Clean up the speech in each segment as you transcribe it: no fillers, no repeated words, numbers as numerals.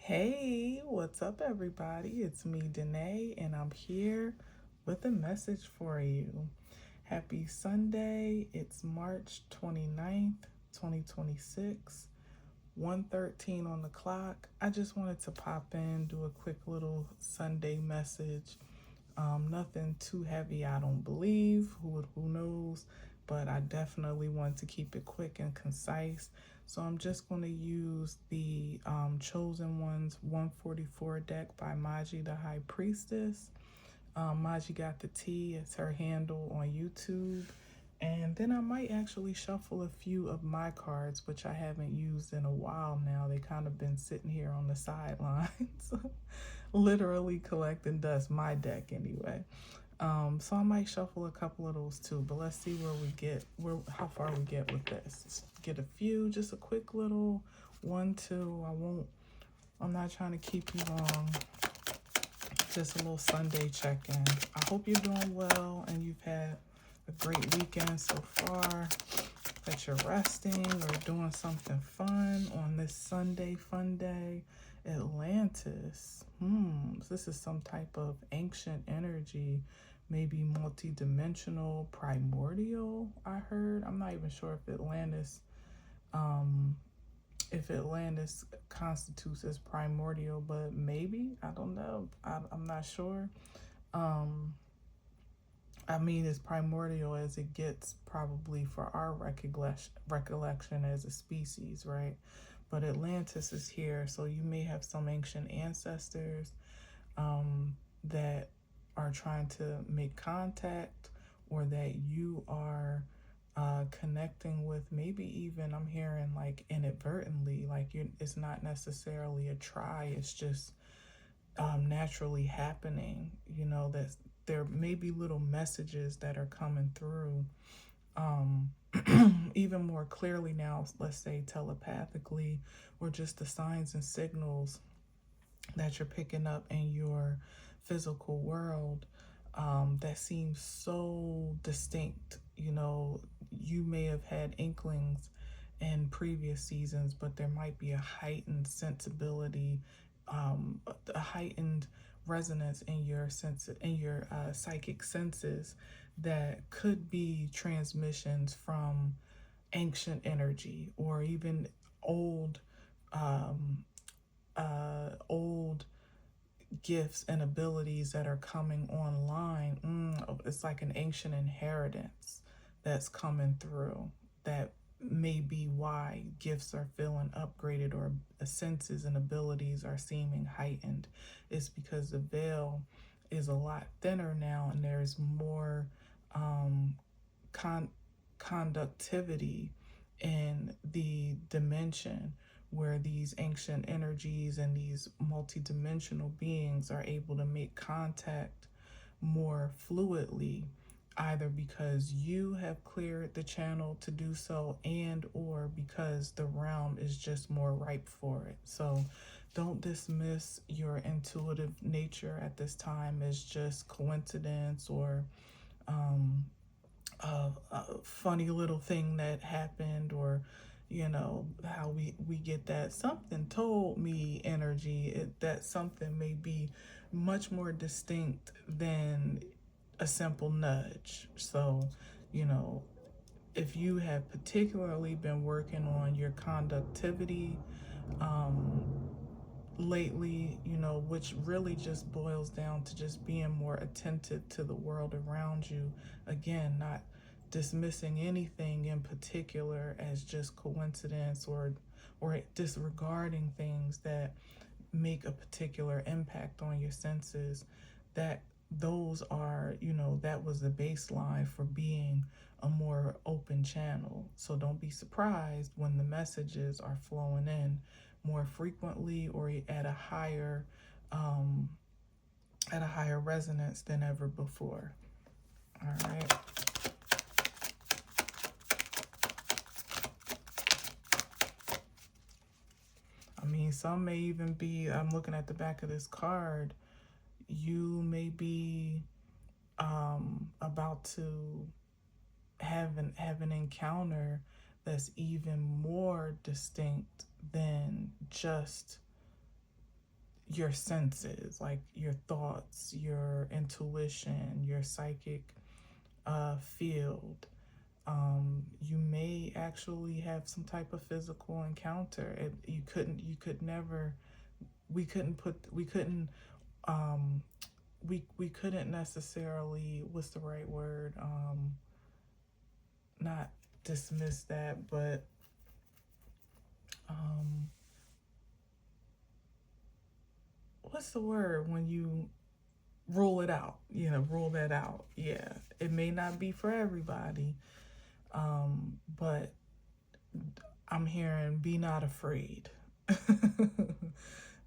Hey, what's up, everybody? It's me, Danae, and I'm here with a message for you. Happy Sunday. It's March 29th, 2026, 1:13 on the clock. I just wanted to pop in, do a quick little Sunday message. Nothing too heavy, I don't believe. Who knows? But I definitely want to keep it quick and concise. So I'm just going to use the Chosen Ones 144 deck by Maji the High Priestess. Maji got the T, it's her handle on YouTube. And then I might actually shuffle a few of my cards, which I haven't used in a while now. They kind of been sitting here on the sidelines, literally collecting dust, my deck anyway. So I might shuffle a couple of those too, but let's see how far we get with this. Let's get a few, just a quick little 1, 2. I'm not trying to keep you long. Just a little Sunday check-in. I hope you're doing well and you've had a great weekend so far, that you're resting or doing something fun on this Sunday fun day. Atlantis. This is some type of ancient energy, maybe multi-dimensional, primordial, I heard. I'm not even sure if Atlantis constitutes as primordial, but maybe, I don't know. I'm not sure. I mean, as primordial as it gets probably for our recollection as a species, right? But Atlantis is here, so you may have some ancient ancestors that are trying to make contact, or that you are connecting with, maybe even I'm hearing like inadvertently, like it's not necessarily a try, it's just naturally happening, that there may be little messages that are coming through even more clearly now, let's say telepathically, or just the signs and signals that you're picking up in your physical world that seems so distinct. You may have had inklings in previous seasons, but there might be a heightened sensibility, a heightened resonance in your psychic senses that could be transmissions from ancient energy, or even old old gifts and abilities that are coming online. It's like an ancient inheritance that's coming through. That may be why gifts are feeling upgraded, or senses and abilities are seeming heightened. It's because the veil is a lot thinner now, and there's more conductivity in the dimension where these ancient energies and these multidimensional beings are able to make contact more fluidly, either because you have cleared the channel to do so, and or because the realm is just more ripe for it. So don't dismiss your intuitive nature at this time as just coincidence, or a funny little thing that happened, or how we get that something told me energy. That something may be much more distinct than a simple nudge. So if you have particularly been working on your conductivity lately, which really just boils down to just being more attentive to the world around you. Again, not dismissing anything in particular as just coincidence, or disregarding things that make a particular impact on your senses. That those are, that was the baseline for being a more open channel. So don't be surprised when the messages are flowing in more frequently, or at a higher resonance than ever before. All right. I mean, some may even be, I'm looking at the back of this card, you may be about to have an encounter that's even more distinct than just your senses, like your thoughts, your intuition, your psychic field. You may actually have some type of physical encounter. We couldn't necessarily, what's the right word? Not dismiss that, but what's the word when you rule it out? Rule that out. Yeah, it may not be for everybody, but I'm hearing be not afraid.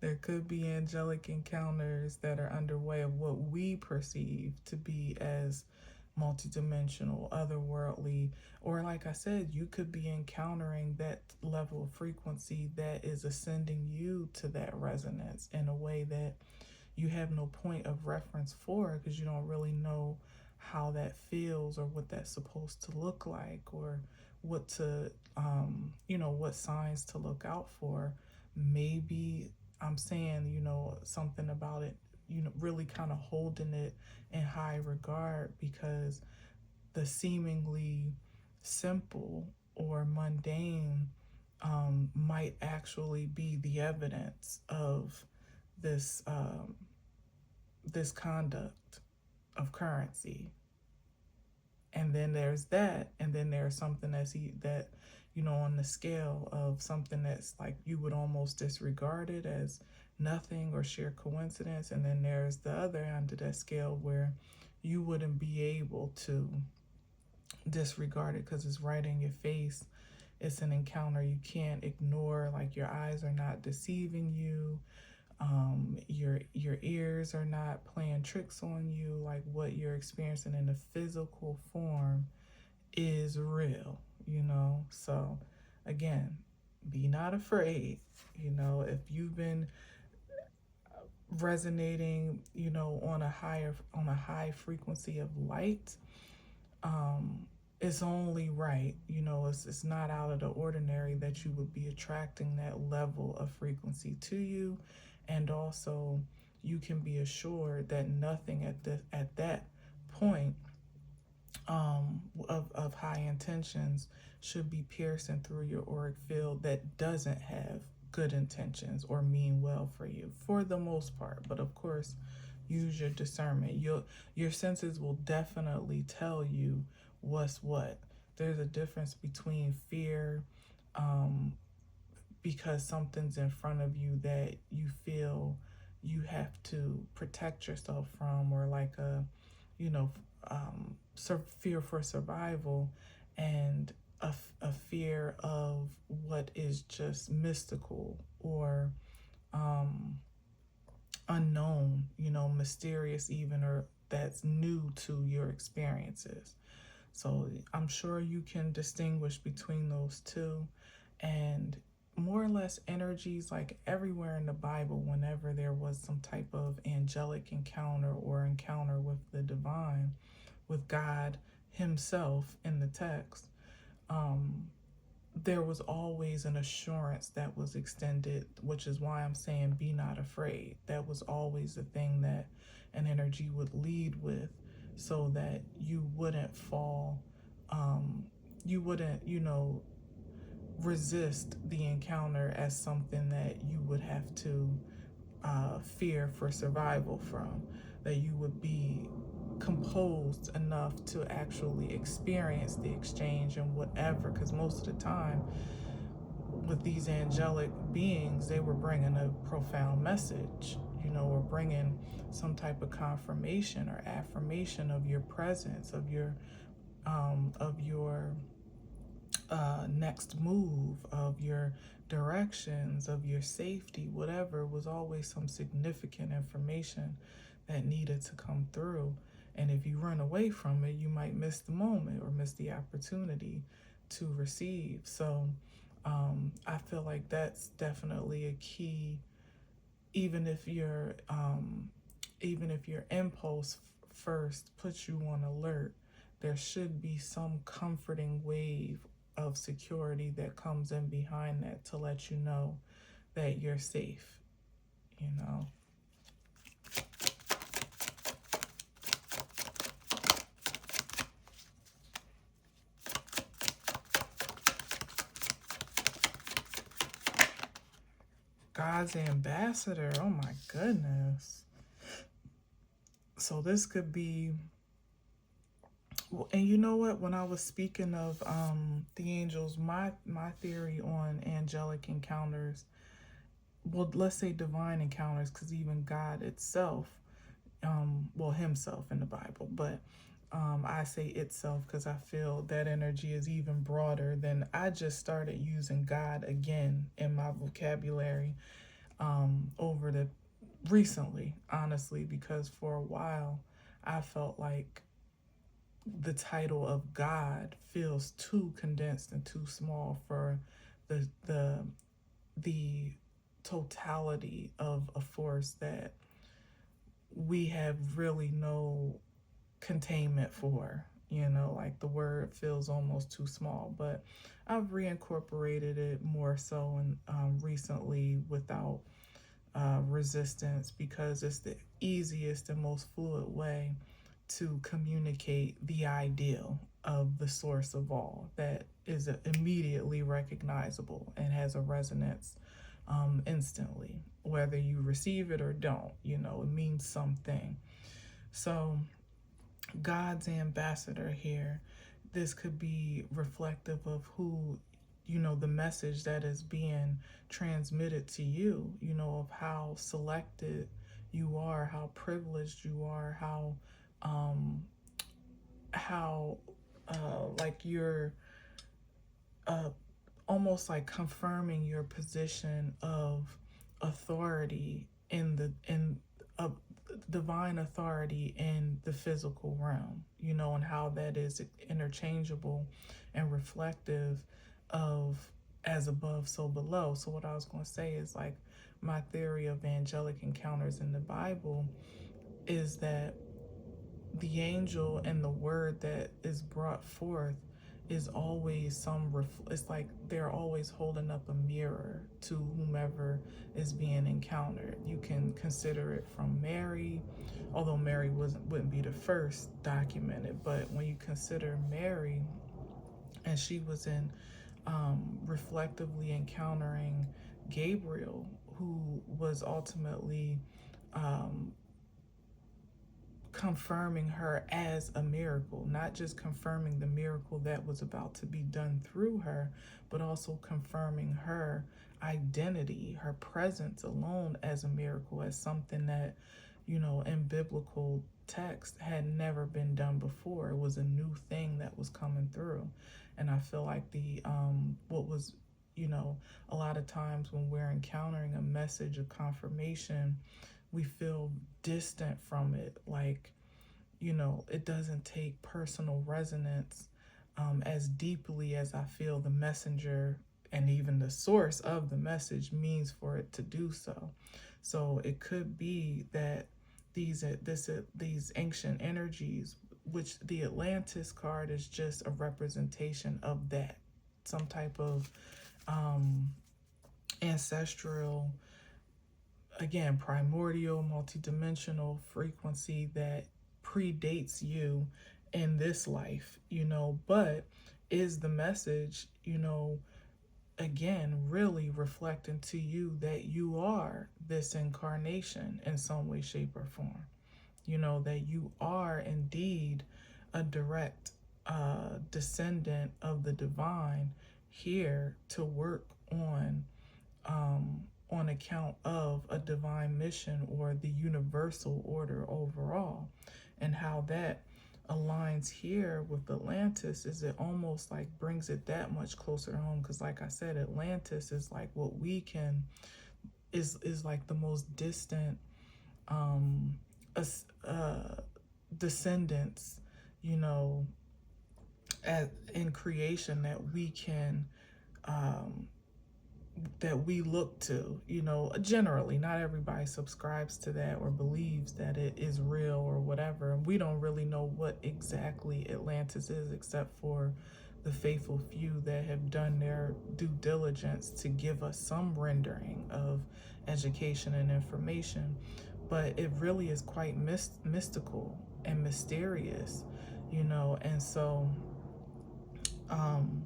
There could be angelic encounters that are underway of what we perceive to be as multidimensional, otherworldly, or like I said, you could be encountering that level of frequency that is ascending you to that resonance in a way that you have no point of reference for, because you don't really know how that feels or what that's supposed to look like, or what to what signs to look out for. Maybe I'm saying something about it, really kind of holding it in high regard, because the seemingly simple or mundane might actually be the evidence of this conduct of currency. And then there's that, and then there's something on the scale of something that's like you would almost disregard it as nothing or sheer coincidence, and then there's the other end of that scale where you wouldn't be able to disregard it because it's right in your face. It's an encounter you can't ignore, like your eyes are not deceiving you. Your ears are not playing tricks on you. Like what you're experiencing in the physical form is real, So again, be not afraid. If you've been resonating, on a high frequency of light, it's only right. It's not out of the ordinary that you would be attracting that level of frequency to you. And also, you can be assured that nothing at that point of high intentions should be piercing through your auric field that doesn't have good intentions or mean well for you, for the most part. But of course, use your discernment. Your senses will definitely tell you what's what. There's a difference between fear, because something's in front of you that you feel you have to protect yourself from, or like a fear for survival, and a fear of what is just mystical or unknown, mysterious even, or that's new to your experiences. So I'm sure you can distinguish between those two. And more or less energies, like everywhere in the Bible, whenever there was some type of angelic encounter or encounter with the divine, with God himself in the text, there was always an assurance that was extended, which is why I'm saying be not afraid. That was always the thing that an energy would lead with, so that you wouldn't fall, you wouldn't, resist the encounter as something that you would have to fear for survival from, that you would be composed enough to actually experience the exchange and whatever, because most of the time with these angelic beings, they were bringing a profound message, or bringing some type of confirmation or affirmation of your presence, of your next move, of your directions, of your safety, whatever. Was always some significant information that needed to come through. And if you run away from it, you might miss the moment or miss the opportunity to receive. So I feel like that's definitely a key. Even if your impulse first puts you on alert, there should be some comforting wave of security that comes in behind that to let you know that you're safe. you know. God's ambassador. Oh my goodness. So this could be, and you know what? When I was speaking of the angels, my theory on angelic encounters, well, let's say divine encounters, because even God itself, well, himself in the Bible, but I say itself because I feel that energy is even broader than, I just started using God again in my vocabulary over the recently, honestly, because for a while I felt like the title of God feels too condensed and too small for the totality of a force that we have really no containment for. You know, like the word feels almost too small, but I've reincorporated it more so and recently without resistance, because it's the easiest and most fluid way to communicate the ideal of the source of all that is immediately recognizable and has a resonance instantly, whether you receive it or don't. You know, it means something. So God's ambassador here, this could be reflective of who, you know, the message that is being transmitted to you, you know, of how selected you are, how privileged you are, um like you're almost like confirming your position of authority in a divine authority in the physical realm, you know, and how that is interchangeable and reflective of as above so below. So what I was going to say is, like, my theory of angelic encounters in the Bible is that the angel and the word that is brought forth is always it's like they're always holding up a mirror to whomever is being encountered. You can consider it from Mary, although Mary wouldn't be the first documented, but when you consider Mary, and she was in reflectively encountering Gabriel, who was ultimately confirming her as a miracle, not just confirming the miracle that was about to be done through her, but also confirming her identity, her presence alone as a miracle, as something that, you know, in biblical text had never been done before. It was a new thing that was coming through. And I feel like what was, you know, a lot of times when we're encountering a message of confirmation, we feel distant from it. Like, you know, it doesn't take personal resonance as deeply as I feel the messenger and even the source of the message means for it to do so. So it could be that these ancient energies, which the Atlantis card is just a representation of that, some type of ancestral, again, primordial, multidimensional frequency that predates you in this life, you know, but is the message, you know, again, really reflecting to you that you are this incarnation in some way, shape, or form. You know, that you are indeed a direct descendant of the divine here to work on account of a divine mission or the universal order overall. And how that aligns here with Atlantis is it almost like brings it that much closer to home, because like I said, Atlantis is like what we can is like the most distant descendants, you know, in creation that we can that we look to, you know. Generally, not everybody subscribes to that or believes that it is real or whatever. And we don't really know what exactly Atlantis is, except for the faithful few that have done their due diligence to give us some rendering of education and information. But it really is quite mystical and mysterious, and so, um,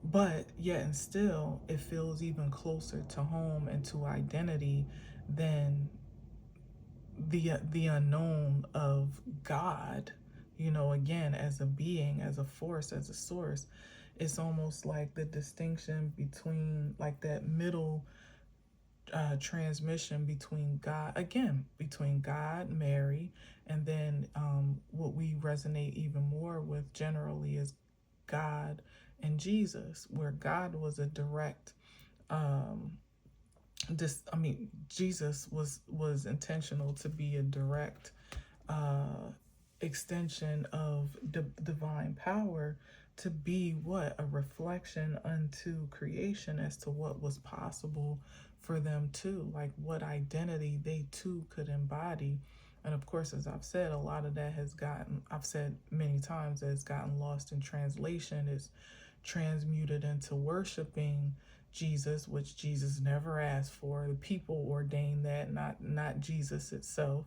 but yet and still, it feels even closer to home and to identity than the unknown of God, again, as a being, as a force, as a source. It's almost like the distinction between, like, that middle transmission between God, again, between God, Mary, and then what we resonate even more with generally is God and Jesus, where God was a direct Jesus was intentional to be a direct extension of divine power, to be what, a reflection unto creation as to what was possible for them too, like what identity they too could embody. And of course, as I've said, a lot of that I've said many times, that has gotten lost in translation, is transmuted into worshiping Jesus, which Jesus never asked for. The people ordained that, not Jesus itself.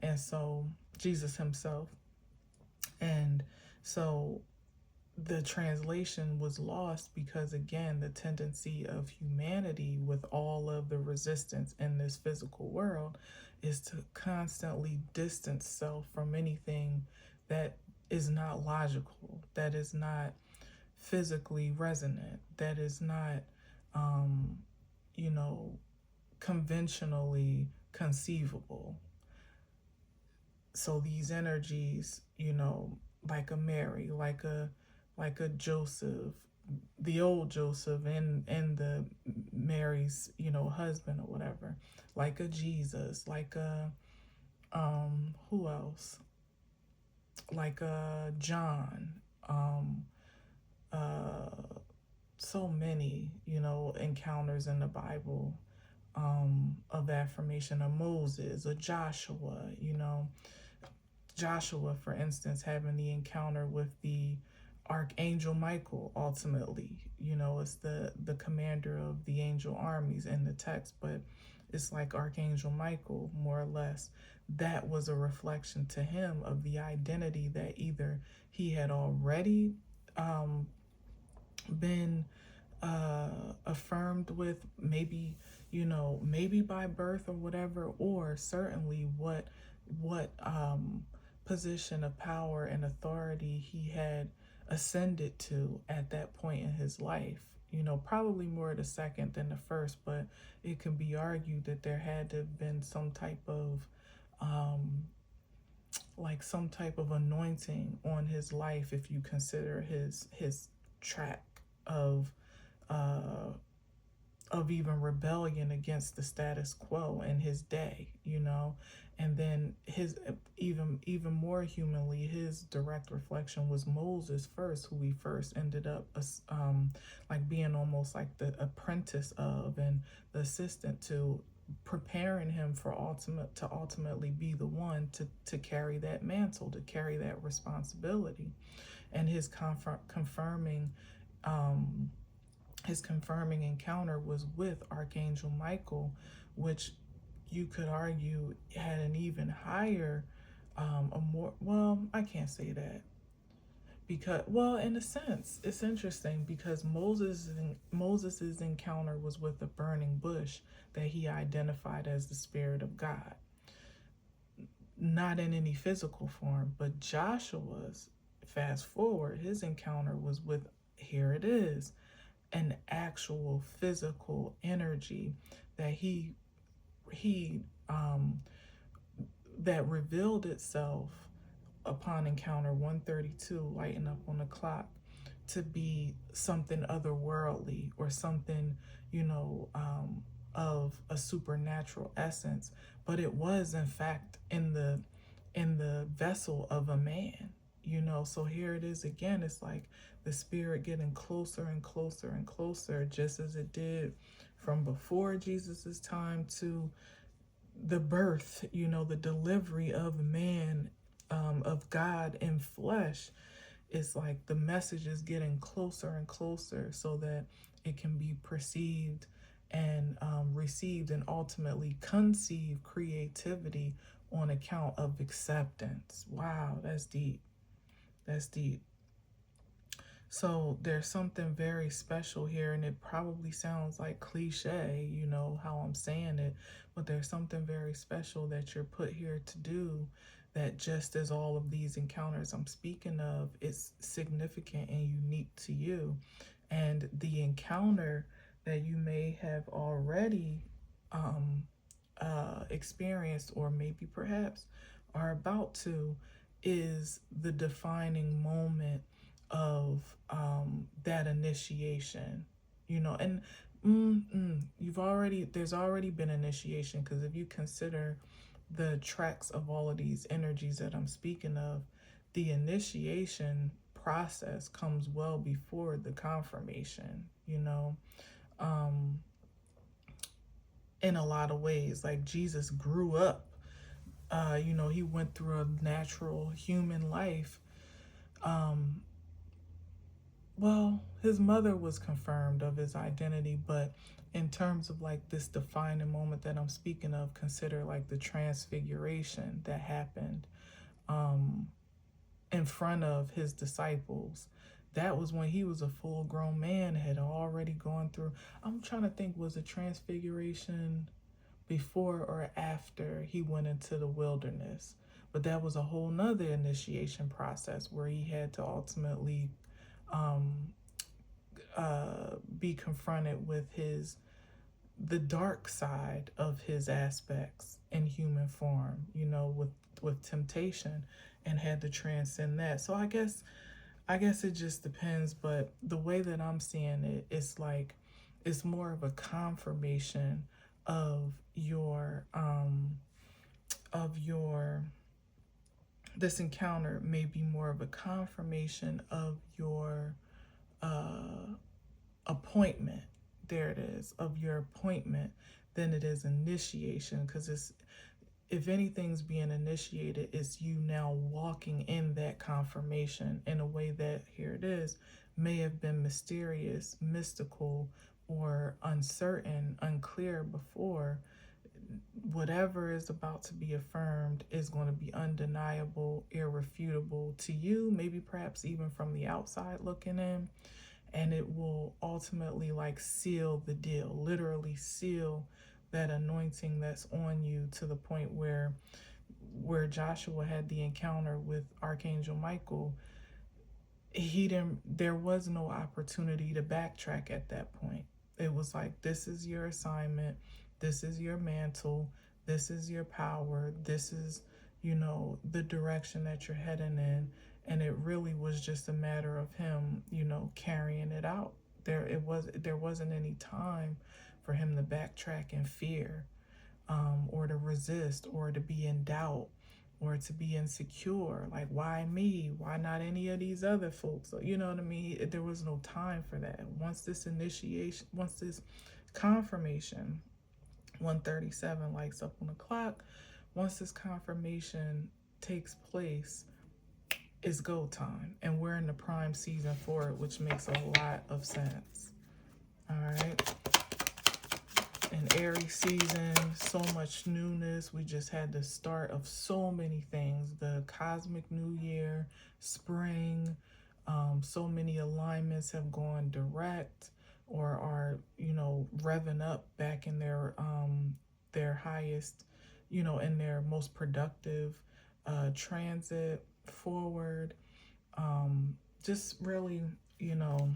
And so Jesus himself. And so the translation was lost because, again, the tendency of humanity, with all of the resistance in this physical world, is to constantly distance self from anything that is not logical, that is not physically resonant, that is not, um, conventionally conceivable. So these energies, like a Mary, like a Joseph, the old Joseph, and the Mary's, husband or whatever, like a Jesus, like a who else? Like a John, so many, encounters in the Bible, of affirmation, of Moses, or Joshua, Joshua, for instance, having the encounter with the Archangel Michael, ultimately, it's the commander of the angel armies in the text, but it's like Archangel Michael, more or less. That was a reflection to him of the identity that either he had already been affirmed with, maybe, maybe by birth or whatever, or certainly what position of power and authority he had ascended to at that point in his life. Probably more the second than the first, but it can be argued that there had to have been some type of some type of anointing on his life, if you consider his track of even rebellion against the status quo in his day, and then his even more humanly, his direct reflection was Moses first, who he first ended up like being almost like the apprentice of, and the assistant to, preparing him for ultimately be the one to carry that mantle, to carry that responsibility. And his confirming encounter was with Archangel Michael, which you could argue had an even higher, I can't say that, because, well, in a sense, it's interesting, because Moses's encounter was with a burning bush that he identified as the Spirit of God, not in any physical form. But Joshua's, fast forward, his encounter was with, here it is, an actual physical energy that he that revealed itself upon encounter 132, lighting up on the clock, to be something otherworldly, or something, of a supernatural essence. But it was, in fact, in the vessel of a man. So here it is again. It's like the spirit getting closer and closer and closer, just as it did from before Jesus's time to the birth, the delivery of man, of God in flesh. it's like the message is getting closer and closer so that it can be perceived and received and ultimately conceive creativity on account of acceptance. Wow, that's deep. That's deep. So there's something very special here, and it probably sounds like cliche, you know, how I'm saying it, but there's something very special that you're put here to do, that just as all of these encounters I'm speaking of, is significant and unique to you. And the encounter that you may have already experienced, or maybe perhaps are about to, is the defining moment of that initiation, you know. And there's already been initiation, because if you consider the tracks of all of these energies that I'm speaking of, the initiation process comes well before the confirmation, you know. In a lot of ways, like Jesus grew up, you know, he went through a natural human life. Well, his mother was confirmed of his identity, but in terms of like this defining moment that I'm speaking of, consider like the transfiguration that happened in front of his disciples. That was when he was a full grown man, had already gone through. I'm trying to think, was the transfiguration before or after he went into the wilderness? But that was a whole nother initiation process where he had to ultimately be confronted with the dark side of his aspects in human form, you know, with temptation, and had to transcend that. So I guess it just depends, but the way that I'm seeing it, it's like it's more of a confirmation of your this encounter may be more of a confirmation of your appointment. There it is, of your appointment, than it is initiation, because it's, if anything's being initiated, it's you now walking in that confirmation in a way that, here it is, may have been mysterious, mystical, or uncertain, unclear before. Whatever is about to be affirmed is going to be undeniable, irrefutable to you, maybe perhaps even from the outside looking in, and it will ultimately like seal the deal, literally seal that anointing that's on you, to the point where Joshua had the encounter with Archangel Michael. There was no opportunity to backtrack at that point. It was like, this is your assignment, this is your mantle, this is your power, this is, you know, the direction that you're heading in. And it really was just a matter of him, you know, carrying it out. There wasn't any time for him to backtrack in fear, or to resist, or to be in doubt, or to be insecure. Like, why me? Why not any of these other folks? You know what I mean? There was no time for that. Once this confirmation, 1:37 lights up on the clock, once this confirmation takes place, it's go time. And we're in the prime season for it, which makes a lot of sense. All right. An Aries season, so much newness. We just had the start of so many things. The cosmic new year, spring, so many alignments have gone direct, or are, you know, revving up back in their highest, you know, in their most productive transit forward. Just really, you know,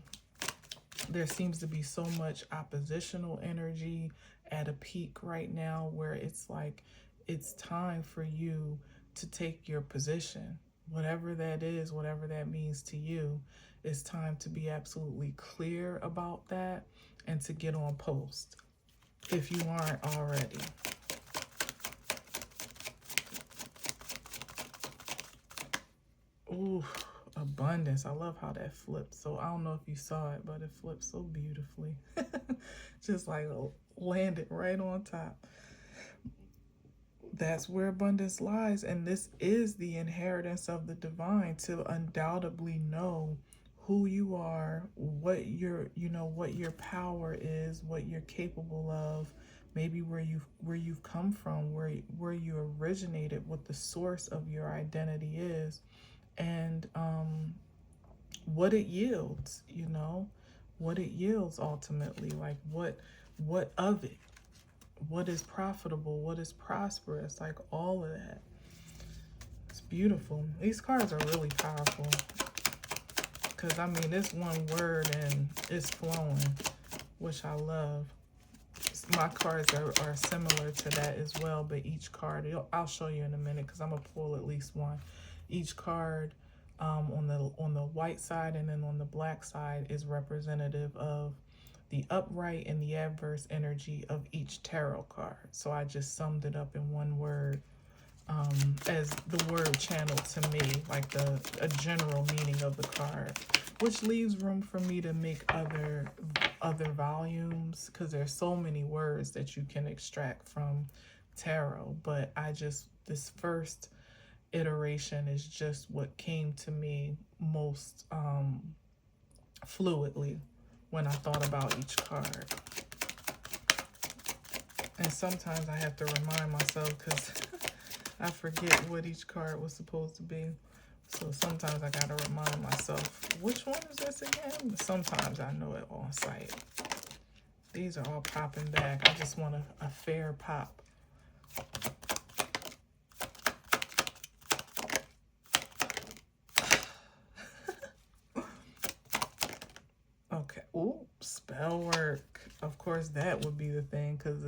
there seems to be so much oppositional energy at a peak right now, where it's like it's time for you to take your position, whatever that is, whatever that means to you. It's time to be absolutely clear about that, and to get on post if you aren't already. Ooh, abundance. I love how that flipped. So I don't know if you saw it, but it flipped so beautifully. Just like landed right on top. That's where abundance lies. And this is the inheritance of the divine, to undoubtedly know who you are, what what your power is, what you're capable of, maybe where you've come from, where you originated, what the source of your identity is, and what it yields, what it yields ultimately, like what of it, what is profitable, what is prosperous, like all of that. It's beautiful. These cards are really powerful, because I mean, it's one word and it's flowing, which I love. My cards are similar to that as well, but each card, I'll show you in a minute, because I'm gonna pull at least one. Each card on the white side and then on the black side is representative of the upright and the adverse energy of each tarot card. So I just summed it up in one word, as the word channeled to me, like a general meaning of the card, which leaves room for me to make other volumes, because there's so many words that you can extract from tarot. But this first iteration is just what came to me most fluidly when I thought about each card. And sometimes I have to remind myself, because I forget what each card was supposed to be. So sometimes I gotta remind myself, which one is this again? But sometimes I know it on sight. These are all popping back. I just want a fair pop. Okay. Ooh, spell work. Of course, that would be the thing, because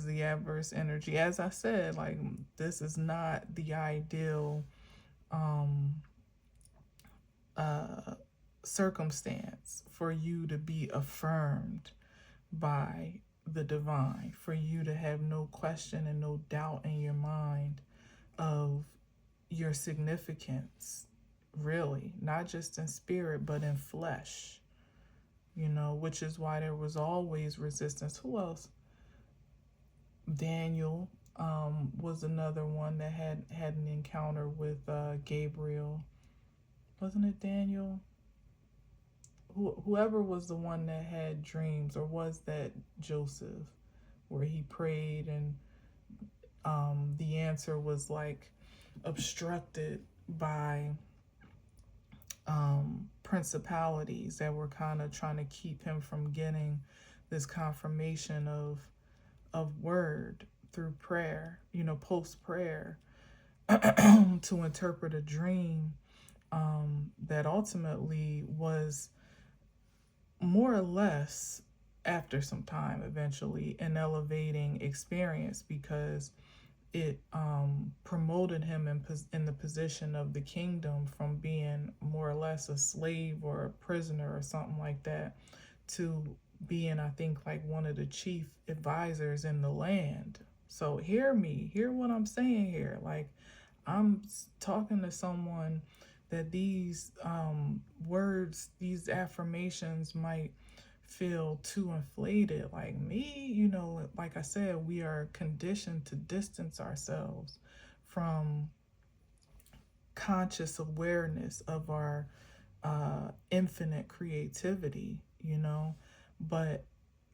the adverse energy, as I said, like, this is not the ideal circumstance for you to be affirmed by the divine, for you to have no question and no doubt in your mind of your significance, really, not just in spirit but in flesh, which is why there was always resistance. Who else? Daniel was another one that had an encounter with Gabriel. Wasn't it Daniel? Whoever was the one that had dreams, or was that Joseph, where he prayed and the answer was like obstructed by principalities that were kind of trying to keep him from getting this confirmation of word through prayer, post prayer, to interpret a dream that ultimately was more or less, after some time, eventually an elevating experience, because it promoted him in the position of the kingdom, from being more or less a slave or a prisoner or something like that, to being, I think, like one of the chief advisors in the land. So hear what I'm saying here. Like, I'm talking to someone that these words, these affirmations might feel too inflated. Like me, like I said, we are conditioned to distance ourselves from conscious awareness of our infinite creativity, but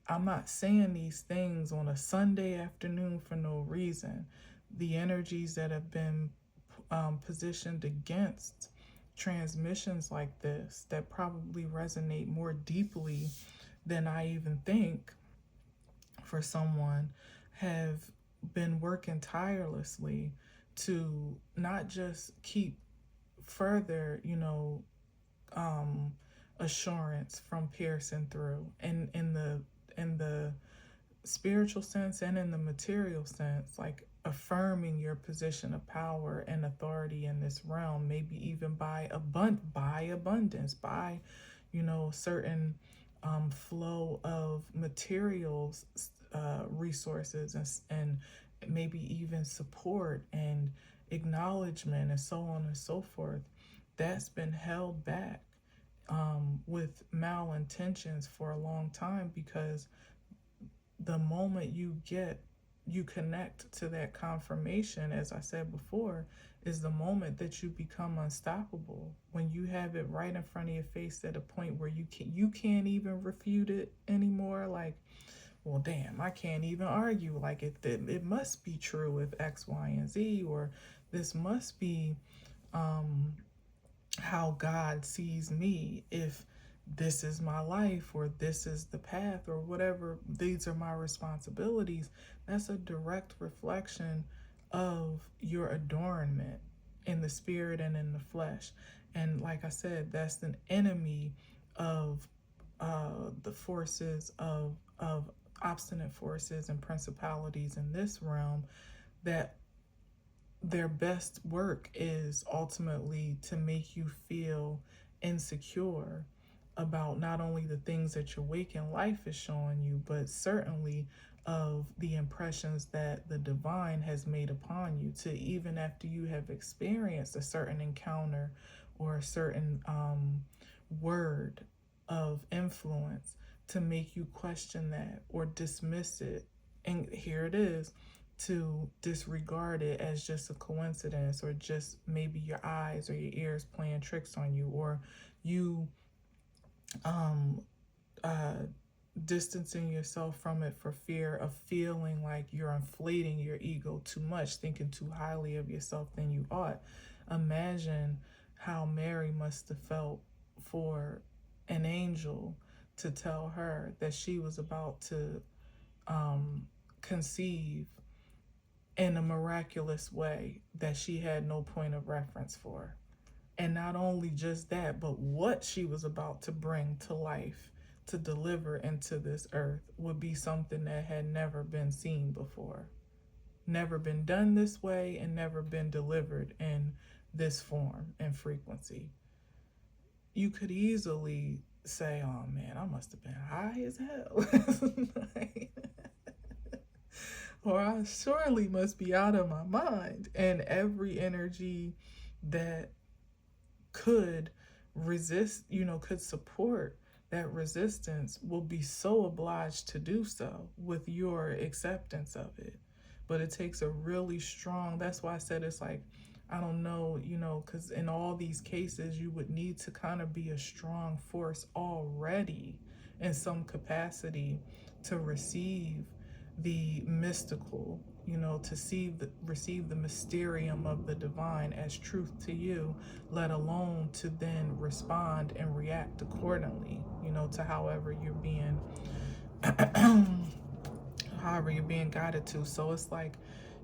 I'm not saying these things on a Sunday afternoon for no reason. The energies that have been positioned against transmissions like this, that probably resonate more deeply than I even think, for someone, have been working tirelessly to not just keep further, assurance from piercing through, and in the spiritual sense and in the material sense, like affirming your position of power and authority in this realm, maybe even by abundance, by certain flow of materials, resources, and maybe even support and acknowledgement, and so on and so forth, that's been held back with malintentions for a long time, because the moment you get you connect to that confirmation, as I said before, is the moment that you become unstoppable. When you have it right in front of your face at a point where you can't even refute it anymore. Like, well, damn, I can't even argue. Like, it must be true if X, Y, and Z, or this must be how God sees me if this is my life, or this is the path, or whatever, these are my responsibilities. That's a direct reflection of your adornment in the spirit and in the flesh. And like I said, that's an enemy of the forces of obstinate forces and principalities in this realm, that their best work is ultimately to make you feel insecure about not only the things that your waking life is showing you, but certainly of the impressions that the divine has made upon you, to even after you have experienced a certain encounter or a certain word of influence, to make you question that or dismiss it. And here it is, to disregard it as just a coincidence, or just maybe your eyes or your ears playing tricks on you, or you distancing yourself from it for fear of feeling like you're inflating your ego too much, thinking too highly of yourself than you ought. Imagine how Mary must have felt for an angel to tell her that she was about to conceive in a miraculous way that she had no point of reference for. And not only just that, but what she was about to bring to life, to deliver into this earth, would be something that had never been seen before, never been done this way, and never been delivered in this form and frequency. You could easily say, oh man, I must have been high as hell. Or I surely must be out of my mind. And every energy that could resist, could support that resistance, will be so obliged to do so with your acceptance of it. But it takes a really strong, that's why I said it's like, I don't know, because in all these cases, you would need to kind of be a strong force already in some capacity to receive the mystical, to receive the mysterium of the divine as truth to you, let alone to then respond and react accordingly, to however you're being guided to. So it's like,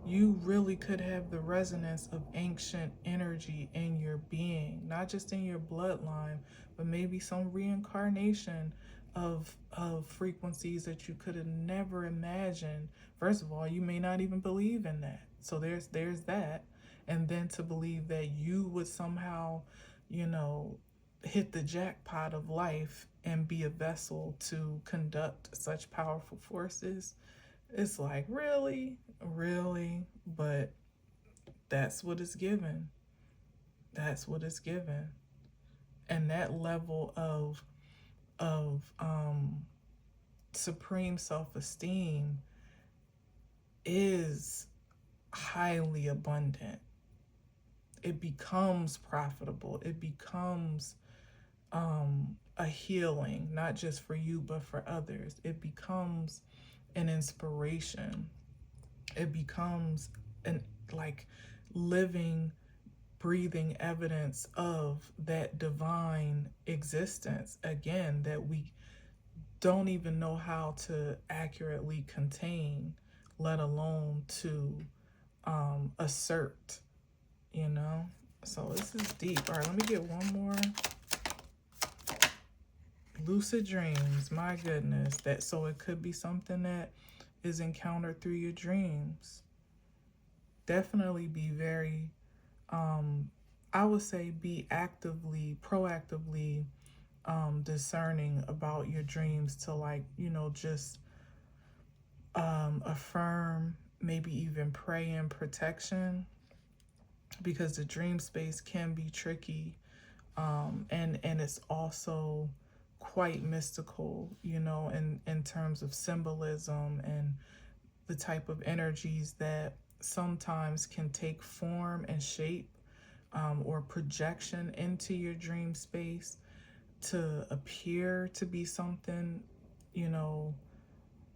you really could have the resonance of ancient energy in your being, not just in your bloodline, but maybe some reincarnation of frequencies that you could have never imagined. First of all, you may not even believe in that. So there's that. And then to believe that you would somehow, hit the jackpot of life and be a vessel to conduct such powerful forces. It's like, really? But that's what it's given. That's what it's given. And that level of supreme self-esteem is highly abundant. It becomes profitable. It becomes a healing, not just for you, but for others. It becomes an inspiration. It becomes an living, breathing evidence of that divine existence, again, that we don't even know how to accurately contain, let alone to assert, So this is deep. All right, let me get one more. Lucid dreams, my goodness. So it could be something that is encountered through your dreams. Definitely be very, I would say, be proactively discerning about your dreams, to just affirm, maybe even pray in protection, because the dream space can be tricky, and it's also quite mystical, in terms of symbolism and the type of energies that sometimes can take form and shape, or projection into your dream space to appear to be something, you know,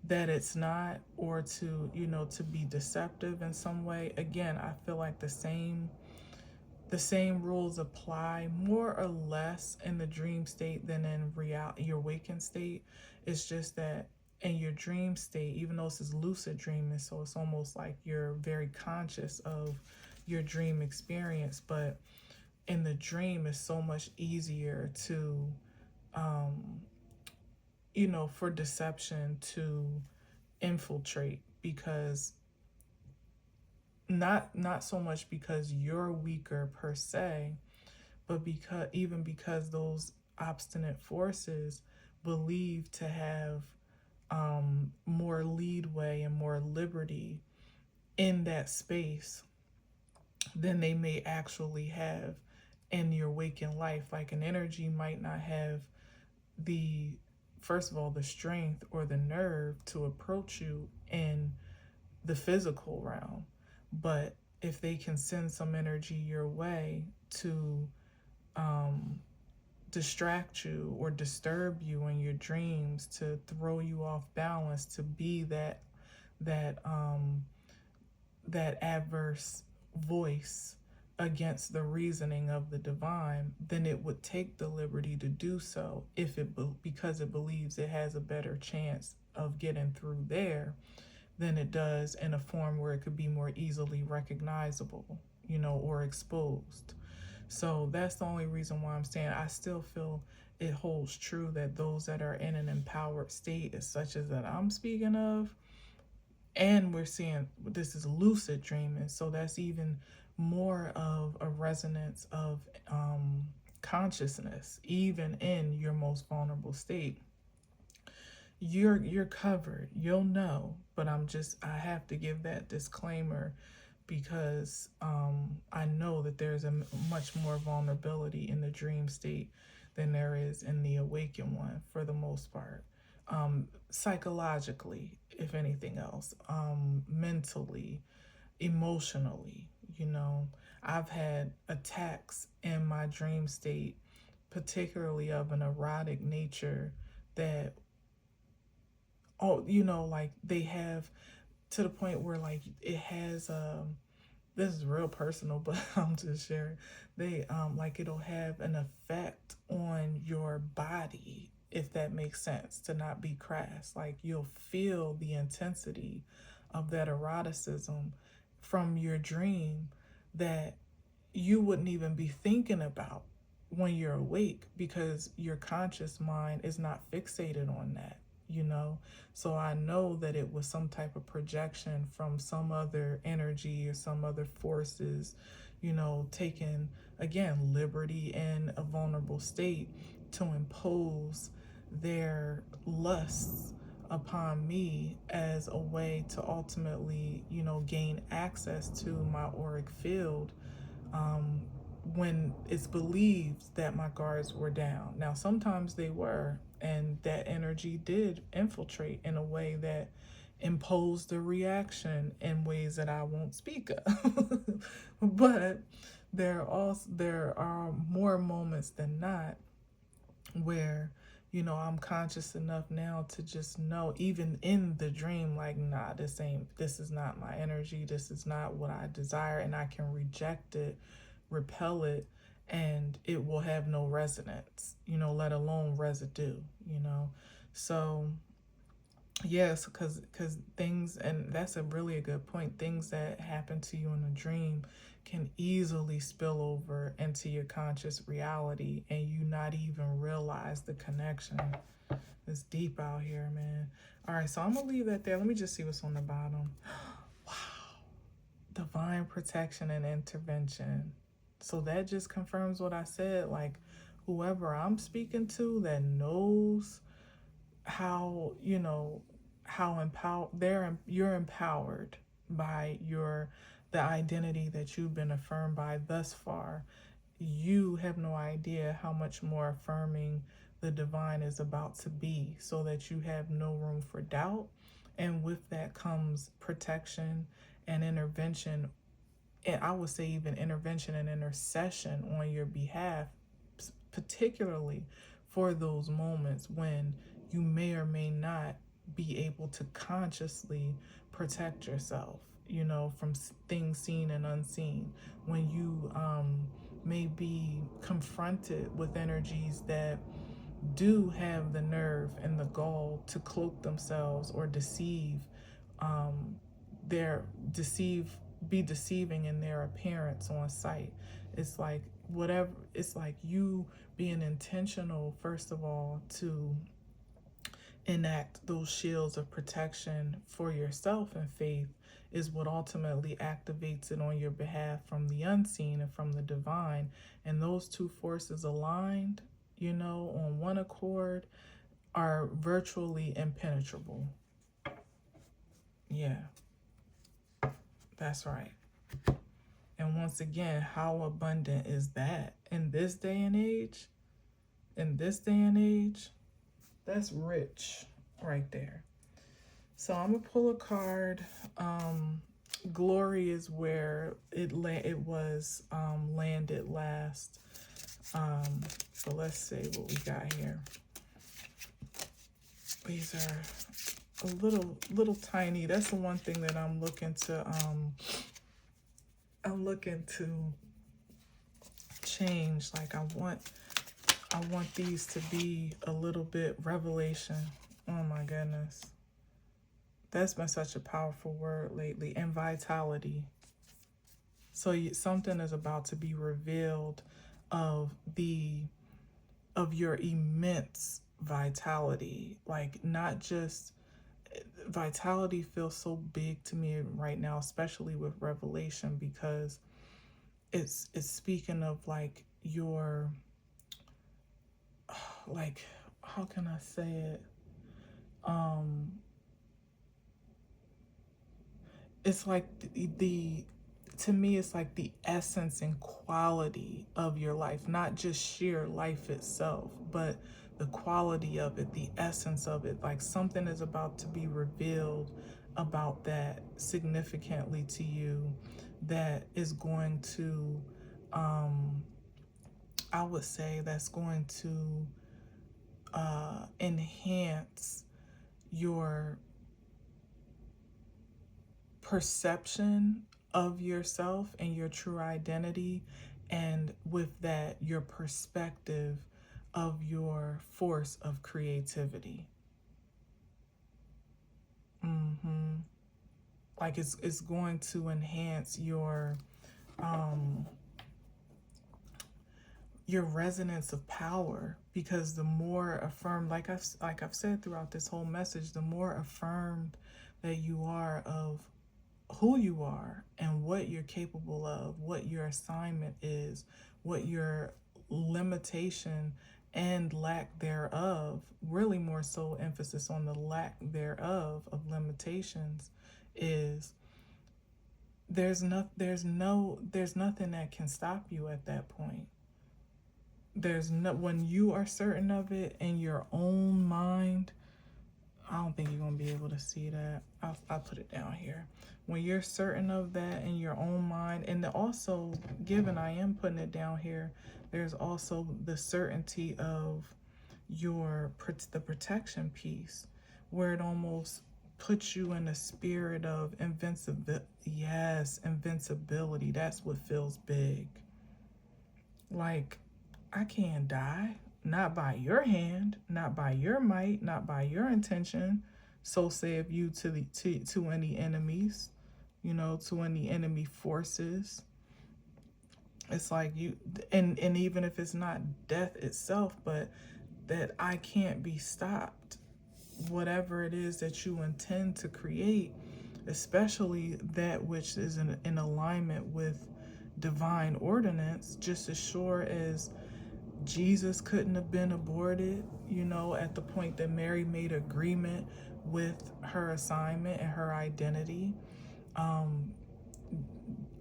that it's not, or to, to be deceptive in some way. Again, I feel like the same rules apply more or less in the dream state than in your wakened state. It's just that in your dream state, even though this is lucid dreaming, so it's almost like you're very conscious of your dream experience, but in the dream it's so much easier to for deception to infiltrate, because not so much because you're weaker per se, but because those obstinate forces believe to have more leadway and more liberty in that space than they may actually have in your waking life. Like an energy might not have the, first of all, the strength or the nerve to approach you in the physical realm. But if they can send some energy your way to distract you or disturb you in your dreams, to throw you off balance, to be that adverse voice against the reasoning of the divine, then it would take the liberty to do so because it believes it has a better chance of getting through there than it does in a form where it could be more easily recognizable, or exposed. So that's the only reason why I'm saying I still feel it holds true that those that are in an empowered state, as such as that I'm speaking of, and we're seeing this is lucid dreaming, so that's even more of a resonance of consciousness, even in your most vulnerable state. You're covered, you'll know, but I have to give that disclaimer because I know that there's a much more vulnerability in the dream state than there is in the awakened one, for the most part. Psychologically, if anything else, mentally, emotionally, I've had attacks in my dream state, particularly of an erotic nature, that, like they have, to the point where like it has this is real personal, but I'm just sharing. They like it'll have an effect on your body, if that makes sense, to not be crass. Like you'll feel the intensity of that eroticism from your dream that you wouldn't even be thinking about when you're awake, because your conscious mind is not fixated on that. So I know that it was some type of projection from some other energy or some other forces, taking, again, liberty in a vulnerable state to impose their lusts upon me as a way to ultimately, gain access to my auric field, when it's believed that my guards were down. Now, sometimes they were, and that energy did infiltrate in a way that imposed a reaction in ways that I won't speak of. But there are more moments than not where, I'm conscious enough now to just know, even in the dream, like, nah, this is not my energy, this is not what I desire, and I can reject it, repel it, and it will have no resonance, let alone residue. So yes, because things, and that's really a good point, things that happen to you in a dream can easily spill over into your conscious reality, and you not even realize the connection. It's deep out here, man. All right, so I'm gonna leave that there. Let me just see what's on the bottom. Wow. Divine protection and intervention. So that just confirms what I said. Like, whoever I'm speaking to that knows how, you're empowered by the identity that you've been affirmed by thus far. You have no idea how much more affirming the divine is about to be, so that you have no room for doubt And with that comes protection and intervention, and I would say even intervention and intercession on your behalf, particularly for those moments when you may or may not be able to consciously protect yourself, from things seen and unseen. When you may be confronted with energies that do have the nerve and the gall to cloak themselves or deceive, um, their deceive be deceiving in their appearance on sight. It's like whatever. It's like you being intentional, first of all, to enact those shields of protection for yourself and faith is what ultimately activates it on your behalf from the unseen and from the divine. And those two forces aligned, on one accord, are virtually impenetrable. Yeah, that's right. And once again, how abundant is that in this day and age? In this day and age, that's rich right there. So I'm gonna pull a card. Glory is where it was landed last. So let's see what we got here. These are a little tiny. That's the one thing that I'm looking to change. Like I want these to be a little bit revelation. Oh my goodness. That's been such a powerful word lately. And vitality. So something is about to be revealed of your immense vitality. Like, not just vitality feels so big to me right now, especially with revelation, because it's speaking of like your, like, how can I say it? It's like to me, it's like the essence and quality of your life, not just sheer life itself, but the quality of it, the essence of it. Like something is about to be revealed about that significantly to you, that is going to, I would say that's going to enhance your perception of yourself and your true identity, and with that, your perspective of your force of creativity. Like it's going to enhance your resonance of power, because the more affirmed, like I've said throughout this whole message, the more affirmed that you are of who you are and what you're capable of, what your assignment is, what your limitation and lack thereof, really more so emphasis on the lack thereof of limitations, is there's nothing that can stop you at that point. When you are certain of it in your own mind, I don't think you're going to be able to see that. I'll put it down here. When you're certain of that in your own mind, and also, given I am putting it down here, there's also the certainty of the protection piece, where it almost puts you in a spirit of invincibility. Yes, invincibility. That's what feels big. Like, I can't die. Not by your hand, not by your might, not by your intention. So saith you to any enemies, to any enemy forces. It's like you, and even if it's not death itself, but that I can't be stopped. Whatever it is that you intend to create, especially that which is in alignment with divine ordinance, just as sure as Jesus couldn't have been aborted, at the point that Mary made agreement with her assignment and her identity.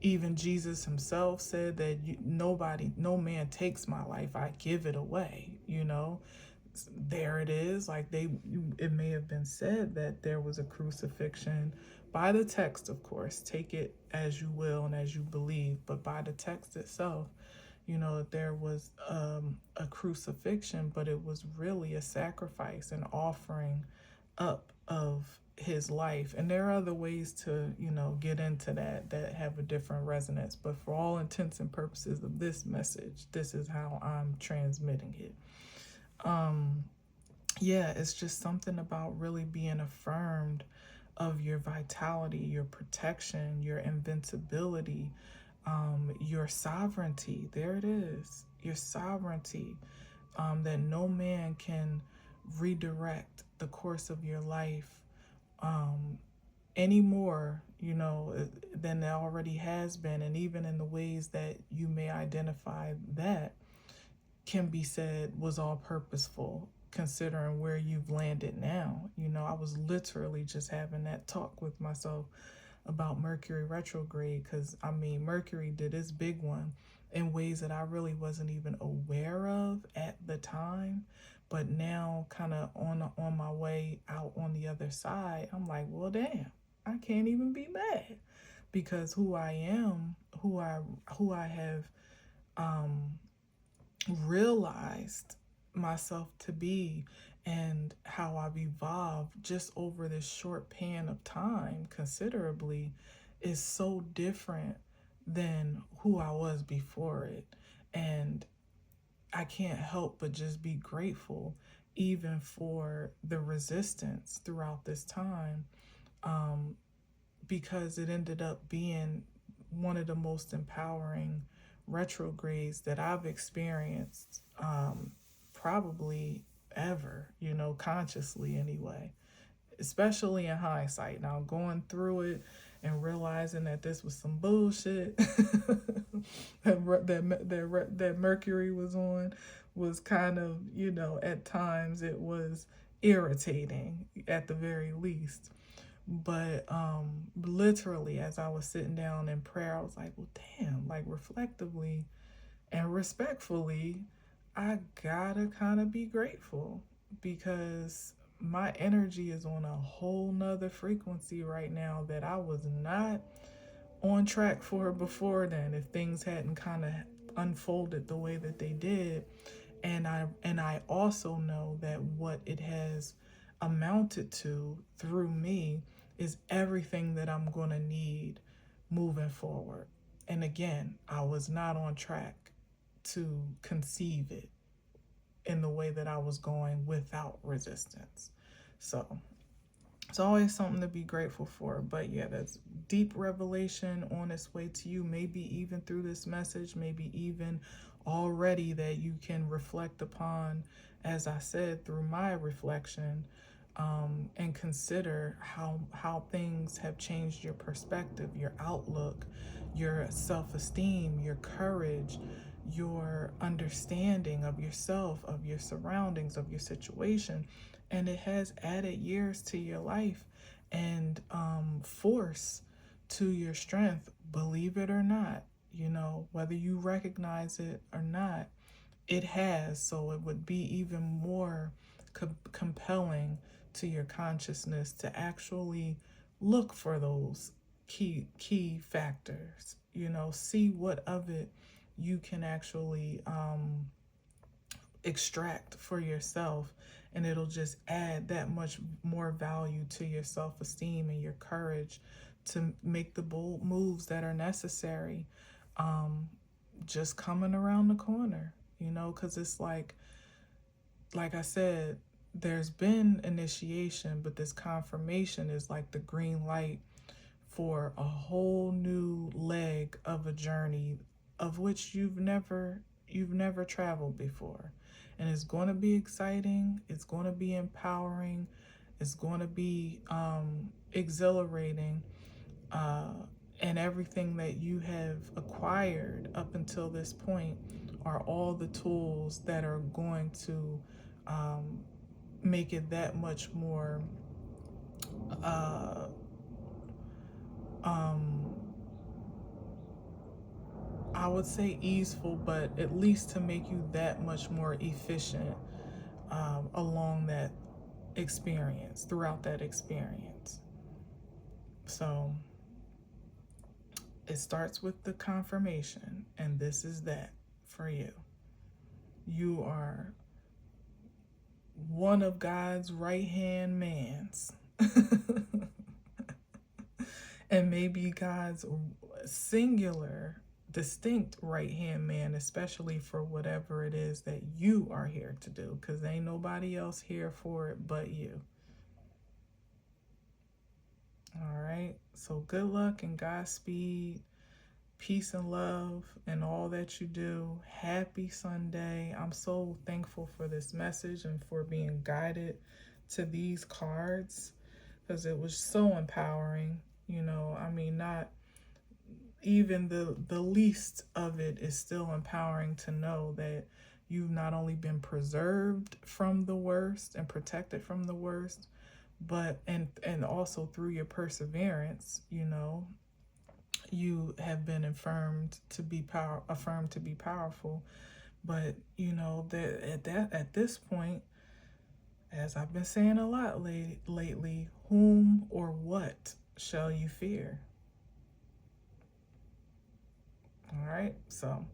Even Jesus himself said that no man takes my life, I give it away, there it is. Like it may have been said that there was a crucifixion by the text, of course. Take it as you will and as you believe, but by the text itself, there was a crucifixion, but it was really a sacrifice, an offering up of his life. And there are other ways to, get into that have a different resonance. But for all intents and purposes of this message, this is how I'm transmitting it. Yeah, it's just something about really being affirmed of your vitality, your protection, your invincibility, your sovereignty. There it is, your sovereignty, that no man can redirect the course of your life anymore, than it already has been. And even in the ways that you may identify that can be said was all purposeful, considering where you've landed now. I was literally just having that talk with myself about Mercury retrograde, because Mercury did its big one in ways that I really wasn't even aware of at the time. But now, kind of on my way out on the other side, I'm like, well, damn, I can't even be mad, because who I am, who I have realized myself to be, and how I've evolved just over this short pan of time considerably, is so different than who I was before it. And I can't help but just be grateful even for the resistance throughout this time, because it ended up being one of the most empowering retrogrades that I've experienced, probably ever, consciously anyway, especially in hindsight. Now, going through it and realizing that this was some bullshit that Mercury was on was kind of, at times it was irritating at the very least. But literally, as I was sitting down in prayer, I was like, well, damn, like reflectively and respectfully, I gotta kind of be grateful, because my energy is on a whole nother frequency right now that I was not on track for before then, if things hadn't kind of unfolded the way that they did. And I also know that what it has amounted to through me is everything that I'm going to need moving forward. And again, I was not on track to conceive it in the way that I was going without resistance. So it's always something to be grateful for. But yeah, that's deep revelation on its way to you, maybe even through this message, maybe even already that you can reflect upon, as I said, through my reflection, and consider how things have changed your perspective, your outlook, your self-esteem, your courage, your understanding of yourself, of your surroundings, of your situation. And it has added years to your life and force to your strength, believe it or not, whether you recognize it or not, it has. So it would be even more compelling to your consciousness to actually look for those key factors, see what of it you can actually extract for yourself, and it'll just add that much more value to your self-esteem and your courage to make the bold moves that are necessary, just coming around the corner, because it's like I said, there's been initiation, but this confirmation is like the green light for a whole new leg of a journey of which you've never traveled before. And it's going to be exciting, it's going to be empowering, it's going to be exhilarating, and everything that you have acquired up until this point are all the tools that are going to make it that much more I would say easeful, but at least to make you that much more efficient along that experience, throughout that experience. So it starts with the confirmation, and this is that for you. You are one of God's right-hand mans. And maybe God's singular, distinct right-hand man, especially for whatever it is that you are here to do, because ain't nobody else here for it but you. All right, so good luck and Godspeed, peace and love and all that you do. Happy Sunday. I'm so thankful for this message and for being guided to these cards, because it was so empowering. You know, I mean, not even the least of it is still empowering to know that you've not only been preserved from the worst and protected from the worst, but and also through your perseverance, you know, you have been affirmed to be powerful. But you know that at this point, as I've been saying a lot lately, whom or what shall you fear? All right, so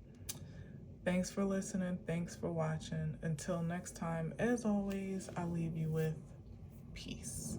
thanks for listening. Thanks for watching. Until next time, as always, I leave you with peace.